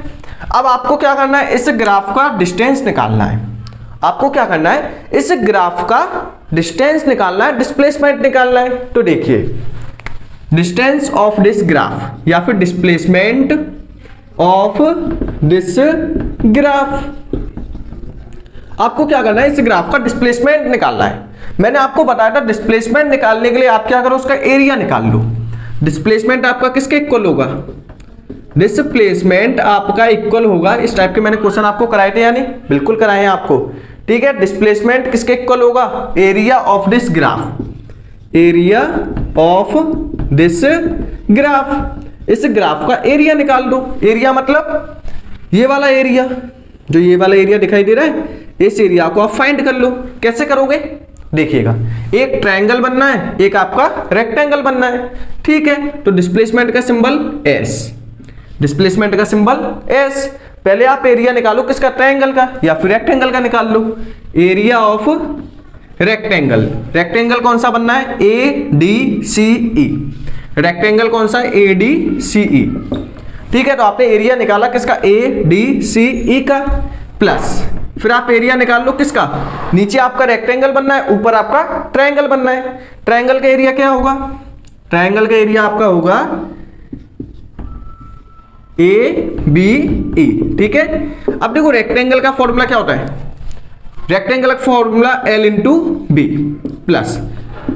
अब आपको क्या करना है, इस ग्राफ का डिस्टेंस निकालना है। आपको क्या करना है, इस ग्राफ का डिस्टेंस निकालना है, डिस्प्लेसमेंट निकालना है। तो देखिए डिस्टेंस ऑफ दिस ग्राफ या फिर डिस्प्लेसमेंट ऑफ दिस ग्राफ, आपको क्या करना है, इस ग्राफ का डिस्प्लेसमेंट निकालना है। मैंने आपको बताया था डिस्प्लेसमेंट निकालने के लिए आप क्या करो, उसका एरिया निकाल लो। डिस्प्लेसमेंट आपका किसके इक्वल होगा, डिस्प्लेसमेंट आपका इक्वल होगा, इस टाइप के मैंने क्वेश्चन आपको कराए थे या नहीं, बिल्कुल कराए हैं आपको, ठीक है। डिस्प्लेसमेंट किसके इक्वल होगा, area of this graph, area of this graph. इस ग्राफ का एरिया निकाल दो। एरिया मतलब ये वाला एरिया, जो ये वाला एरिया दिखाई दे रहा है, इस एरिया को आप फाइंड कर लो। कैसे करोगे, देखिएगा, एक ट्रायंगल बनना है, एक आपका रेक्टेंगल बनना है, ठीक है। तो डिस्प्लेसमेंट का सिंबल s, डिस्प्लेसमेंट का सिंबल s। पहले आप एरिया निकालो किसका, ट्रायंगल का या फिर रेक्टेंगल का निकाल लो। एरिया ऑफ रेक्टेंगल, रेक्टेंगल कौन सा बनना है, ADCE, रेक्टेंगल कौन सा है, ADCE, ठीक है। तो आपने एरिया निकाला किसका, ADCE का, प्लस फिर आप एरिया निकाल लो किसका, नीचे आपका रेक्टेंगल बनना है, ऊपर आपका ट्रायंगल बनना है। ट्रायंगल का एरिया क्या होगा, ट्रायंगल का एरिया आपका होगा ABE, ठीक है। अब देखो रेक्टेंगल का फॉर्मूला क्या होता है, रेक्टेंगल का formula L into B plus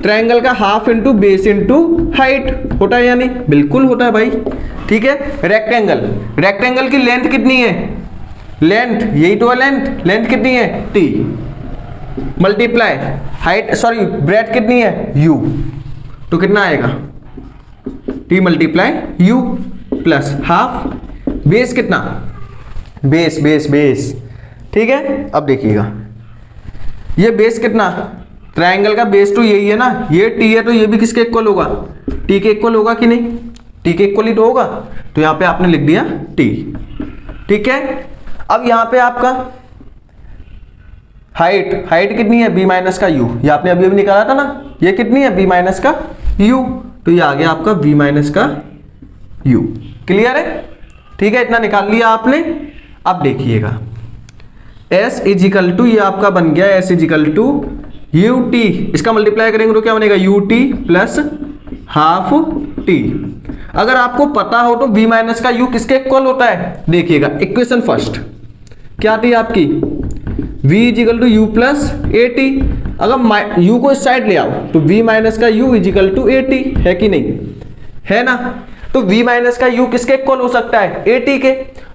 triangle का half into base into height, होता है या नहीं, बिल्कुल होता है भाई, ठीक है। रेक्टेंगल, रेक्टेंगल की लेंथ कितनी है, लेंथ यही तो है, लेंथ, लेंथ कितनी है t, multiply height, sorry breadth कितनी है u, तो कितना आएगा t multiply u plus half, base कितना, बेस बेस बेस, ठीक है। अब देखिएगा ये बेस कितना, ट्रायंगल का बेस तो यही है ना, ये t है, तो ये भी किसके इक्वल होगा, t के इक्वल होगा कि नहीं, t के इक्वल ही तो होगा। तो यहां पे आपने लिख दिया t, ठीक है। अब यहां पे आपका हाइट, हाइट कितनी है, b माइनस का u, ये आपने अभी अभी निकाला था ना, ये कितनी है, b माइनस का u, तो ये आ गया आपका v माइनस का u, क्लियर है, ठीक है। इतना निकाल लिया आपने। अब देखिएगा s इज इक्वल टू, ये आपका बन गया s is equal to u t, इसका मल्टीप्लाई करेंगे तो क्या बनेगा, u t plus half t. अगर आपको पता हो तो v माइनस का u किसके इक्वल होता है, देखिएगा इक्वेशन फर्स्ट क्या थी आपकी, v is equal to u plus a t. अगर u को इस साइड ले आओ तो v माइनस का u is equal to a t, है कि नहीं, है ना। तो v माइनस का u किसके इक्वल हो सकता है, ए टी के।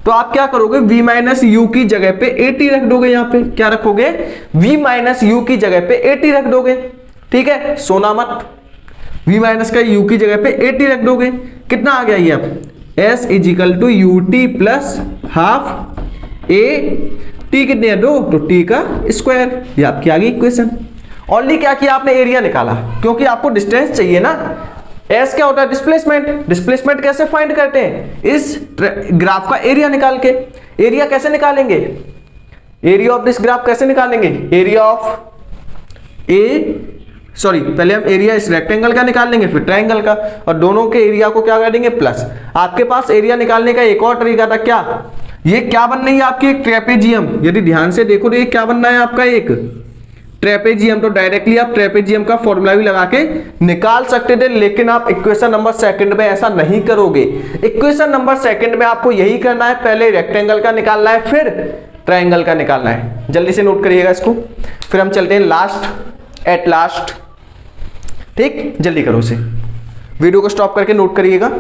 तो आप क्या करोगे, v माइनस यू की जगह पे ए टी रख दोगे, यहाँ पे क्या रखोगे, v माइनस यू की जगह पे ए टी रख दोगे, ठीक है, सोना मत, v माइनस का u की जगह पे ए टी रख दोगे। कितना आ गया ये, अब s is equal to u t plus half a t, कितने है 2, तो t का स्क्वायर, ये आपकी आ गई इक्वेशन। ओनली क्या किया आपने, एरिया निकाला, क्योंकि आपको डिस्टेंस चाहिए ना। s क्या होता है, डिस्प्लेसमेंट, डिस्प्लेसमेंट कैसे फाइंड करते हैं, इस ग्राफ का एरिया निकाल के। एरिया कैसे निकालेंगे, एरिया ऑफ दिस ग्राफ कैसे निकालेंगे, एरिया ऑफ सॉरी पहले हम एरिया इस रेक्टेंगल का निकाल लेंगे, फिर ट्रायंगल का, और दोनों के एरिया को क्या कर देंगे, प्लस। आपके पास एरिया निकालने का एक और तरीका था, क्या, ये क्या बन रही है आपकी, एक ट्रेपेजियम। यदि ध्यान से देखो तो ये क्या बनना है आपका, एक ट्रेपेजियम, तो डायरेक्टली आप ट्रेपेजियम का फॉर्मूला भी लगा के निकाल सकते थे, लेकिन आप इक्वेशन नंबर सेकंड में ऐसा नहीं करोगे। इक्वेशन नंबर सेकंड में आपको यही करना है, पहले रेक्टेंगल का निकालना है, फिर ट्रायंगल का निकालना है। जल्दी से नोट करिएगा इसको, फिर हम चलते हैं एट लास्ट। ठीक, जल्दी करो इसे, वीडियो को स्टॉप करके नोट करिएगा।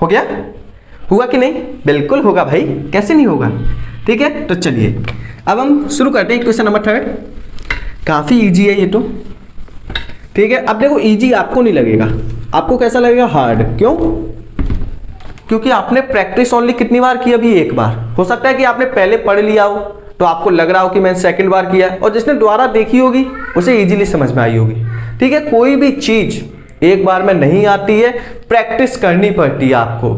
हो गया? हुआ कि नहीं? बिल्कुल होगा भाई, कैसे नहीं होगा। ठीक है, तो चलिए अब हम शुरू करते हैं क्वेश्चन नंबर 3। काफी इजी है ये तो। ठीक है, अब देखो इजी आपको नहीं लगेगा, आपको कैसा लगेगा? हार्ड। क्यों? क्योंकि आपने प्रैक्टिस ओनली कितनी बार की? अभी एक बार। हो सकता है कि आपने पहले पढ़ लिया हो तो आपको लग रहा हो कि मैंने सेकंड बार किया, और जिसने दोबारा देखी होगी उसे इजीली समझ में आई होगी। ठीक है, कोई भी चीज एक बार में नहीं आती है, प्रैक्टिस करनी पड़ती है आपको।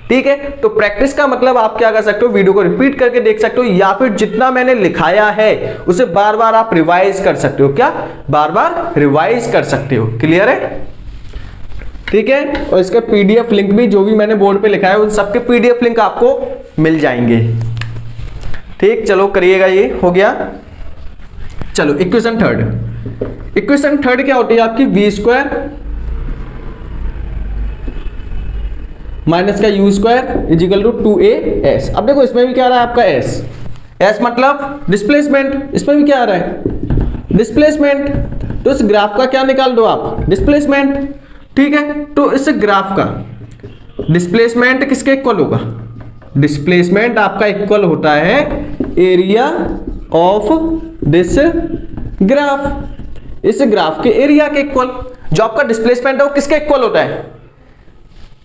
ठीक है, तो प्रैक्टिस का मतलब आप क्या कर सकते हो? वीडियो को रिपीट करके देख सकते हो, या फिर जितना मैंने लिखाया है उसे बार बार आप रिवाइज कर सकते हो। क्या? बार बार रिवाइज कर सकते हो। क्लियर है? ठीक है, और इसका पीडीएफ लिंक भी जो भी मैंने बोर्ड पे लिखा है उन सबके पीडीएफ लिंक आपको मिल जाएंगे। ठीक, चलो करिएगा, ये हो गया। चलो इक्वेशन थर्ड। इक्वेशन थर्ड क्या होती है आपकी? बी स्क्वायर माइनस का u square equal to 2as। अब देखो इसमें भी क्या आ रहा है आपका s मतलब डिस्प्लेसमेंट, इसमें भी क्या आ रहा है? डिस्प्लेसमेंट। तो इस ग्राफ का क्या निकाल दो आप? डिस्प्लेसमेंट। ठीक है, तो इस ग्राफ का डिस्प्लेसमेंट किसके इक्वल होगा? डिस्प्लेसमेंट आपका इक्वल होता है एरिया ऑफ दिस ग्राफ। इस ग्राफ के एरिया के इक्वल। जो आपका डिस्प्लेसमेंट है वो किसके इक्वल होता है?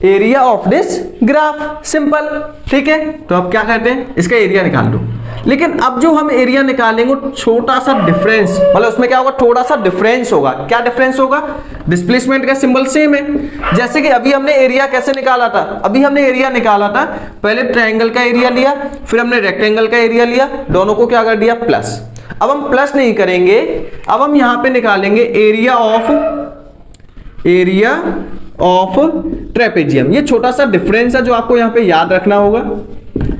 Area of this graph. Simple. ठीक है, तो अब क्या करते हैं? इसका एरिया निकाल दो। लेकिन अब जो हम एरिया निकालेंगे छोटा सा डिफरेंस, मतलब उसमें क्या होगा? थोड़ा सा डिफरेंस होगा। क्या डिफरेंस होगा? डिस्प्लेसमेंट का सिंबल सेम है। जैसे कि अभी हमने एरिया कैसे निकाला था? अभी हमने एरिया निकाला था, पहले ट्रायंगल का एरिया लिया, फिर हमने रेक्टेंगल का एरिया लिया, दोनों को क्या कर दिया? प्लस। अब हम प्लस नहीं करेंगे, अब हम यहां पे निकालेंगे एरिया ऑफ ट्रेपेजियम। ये छोटा सा डिफरेंस है जो आपको यहां पे याद रखना होगा,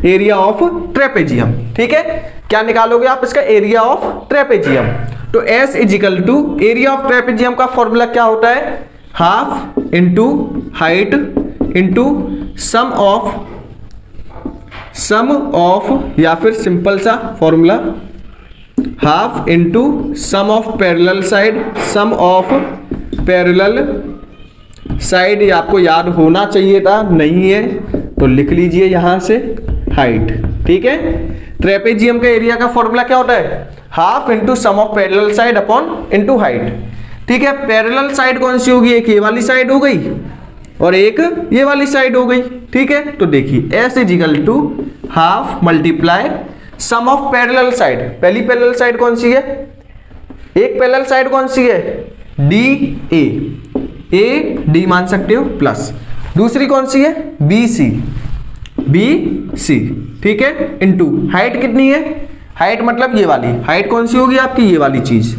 एरिया ऑफ ट्रेपेजियम। ठीक है, क्या निकालोगे आप? इसका एरिया ऑफ ट्रेपेजियम। तो S equal to area of trapezium का फॉर्मूला क्या होता है? Half into height into sum of, या फिर सिंपल सा formula half into sum of parallel side, sum of parallel side. ये आपको याद होना चाहिए था, नहीं है तो लिख लीजिए यहां से हाइट। ठीक है, ट्रेपेजियम का एरिया का फॉर्मूला क्या होता है? Half into sum of parallel side upon into height. ठीक है, पैरेलल साइड कौन सी होगी? एक ये वाली साइड हो गई और एक ये वाली साइड हो गई। ठीक है, तो देखिए S equal to half multiply sum of parallel side. पहली पैरेलल साइड कौन सी है? एक पैरेलल साइड कौन सी है? ए डी मान सकते हो, प्लस दूसरी कौन सी है? B c. ठीक है, इनटू हाइट कितनी है? हाइट मतलब ये वाली हाइट कौन सी होगी आपकी? ये वाली चीज।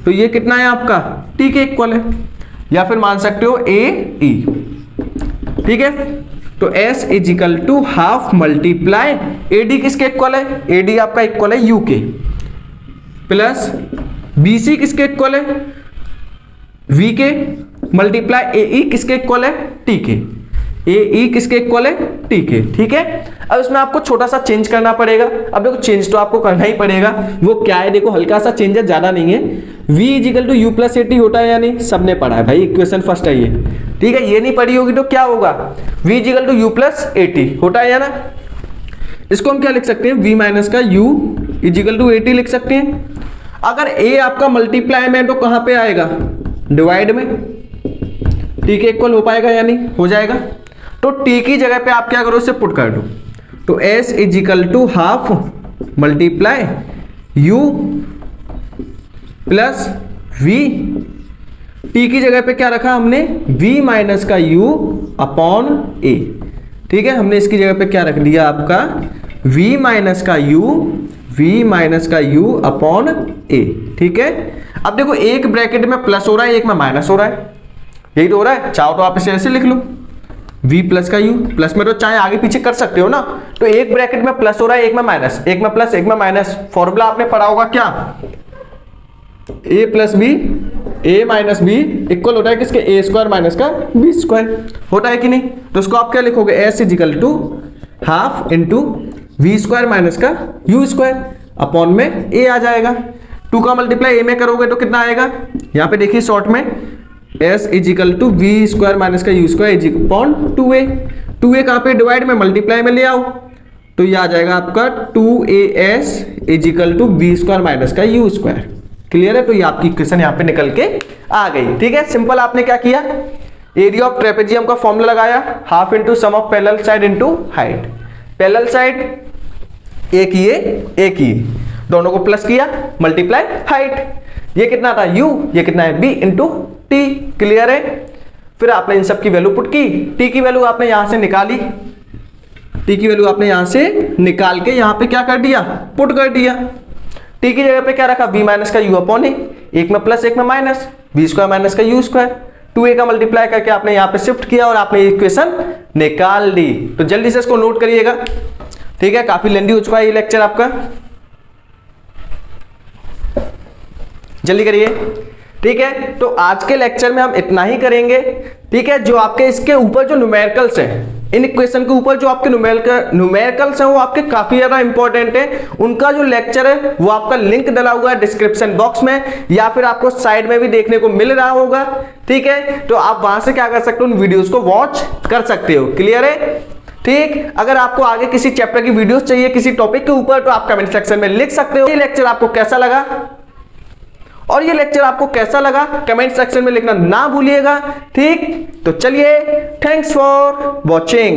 तो ये कितना है आपका? टी के इक्वल है, या फिर मान सकते हो ए ई। ठीक है, तो S equal to half multiply a d किसके इक्वल है? ए डी आपका इक्वल है u k, plus b c किसके इक्वल है? V के मल्टीप्लाई ए ई किसके इक्वल है? टी के। ए ई किसके इक्वल है? टी के। ठीक है, अब इसमें आपको छोटा सा चेंज करना पड़ेगा। अब देखो चेंज तो आपको करना ही पड़ेगा, वो क्या है? देखो हल्का सा चेंज है, ज्यादा नहीं है। V equal to u plus a t होता है या नहीं? सबने पढ़ा है भाई, इक्वेशन फर्स्ट है ये। ठीक है, ये नहीं पढ़ी होगी तो क्या होगा? V equal to u plus a t होता है या ना? इसको हम क्या लिख सकते हैं? V माइनस का U equal to a t लिख सकते हैं। अगर A आपका मल्टीप्लाई में तो कहां पे आएगा? डिवाइड में। टी के इक्वल हो पाएगा या नहीं? हो जाएगा। तो टी की जगह पे आप क्या करो? इसे पुट कर दो। तो S equal to half multiply U plus V। T की जगह पे क्या रखा हमने? V माइनस का U अपॉन A। ठीक है, हमने इसकी जगह पे क्या रख दिया आपका? V माइनस का U अपॉन A। ठीक है, अब देखो एक ब्रैकेट में प्लस हो रहा है, एक में माइनस हो रहा है, यही तो हो रहा है। चाहो तो आप इसे ऐसे लिख लो, v प्लस का u, प्लस में तो चाहे आगे पीछे कर सकते हो ना, तो एक ब्रैकेट में प्लस हो रहा है, एक में माइनस, एक में प्लस, एक में माइनस। फॉर्मूला आपने पढ़ा होगा क्या, a plus b, a minus b equal होता है किसके, a स्क्वायर माइनस का b स्क्वायर, होता है कि नहीं। तो उसको आप क्या लिखोगे, s equal to half into v square minus का u स्क्वायर अपॉन में a आ जाएगा। 2 का मल्टीप्लाई a में करोगे तो कितना आएगा, यहाँ पे देखिए शॉर्ट में, s equal to v square minus का u square is upon 2a। 2a कहाँ पे, डिवाइड में, मल्टीप्लाई में ले आओ, तो ये आ जाएगा आपका 2as equal to v square minus का u स्क्वायर। क्लियर है, तो ये आपकी इक्वेशन यहाँ पे निकल के आ गई। ठीक है, सिंपल आपने क्या किया, एरिया ऑफ ट्रेपेजियम का फॉर्मूला लगाया, half into sum of parallel side into height. Parallel side एक ही दोनों को प्लस किया, मल्टीप्लाई हाइट, ये कितना था u, ये कितना है b इंटू टी। क्लियर है, फिर आपने इन सब की वैल्यू पुट की, t की वैल्यू आपने यहां से निकाली, t की वैल्यू आपने यहां से निकाल के यहां पे क्या कर दिया, पुट कर दिया। t की जगह पे क्या रखा, v माइनस का u अपॉन ए, एक में प्लस एक में माइनस, v स्क्वायर माइनस का u स्क्वायर, 2a का मल्टीप्लाई करके आपने यहाँ पे शिफ्ट किया और आपने इक्वेशन निकाल दी। तो जल्दी से इसको नोट करिएगा। ठीक है, काफी लेंदी हो चुका है ये लेक्चर आपका, जल्दी करिए। ठीक है, तो आज के लेक्चर में हम इतना ही करेंगे। ठीक है, जो आपके इसके ऊपर जो न्यूमेरिकल्स हैं, इन इक्वेशन के ऊपर जो आपके न्यूमेरिकल्स हैं वो आपके काफी ज्यादा इंपॉर्टेंट है। उनका जो लेक्चर है वो आपका लिंक डला हुआ है डिस्क्रिप्शन बॉक्स में, या फिर आपको साइड में भी देखने को मिल रहा होगा। ठीक है, तो आप वहां से क्या कर सकते हो, उन वीडियोस को वॉच कर सकते हो। क्लियर है, ठीक। अगर आपको आगे किसी चैप्टर की वीडियोस चाहिए किसी टॉपिक के ऊपर, तो आप कमेंट सेक्शन में लिख सकते हो। ये लेक्चर आपको कैसा लगा, और ये लेक्चर आपको कैसा लगा कमेंट सेक्शन में लिखना ना भूलिएगा। ठीक, तो चलिए, थैंक्स फॉर वॉचिंग।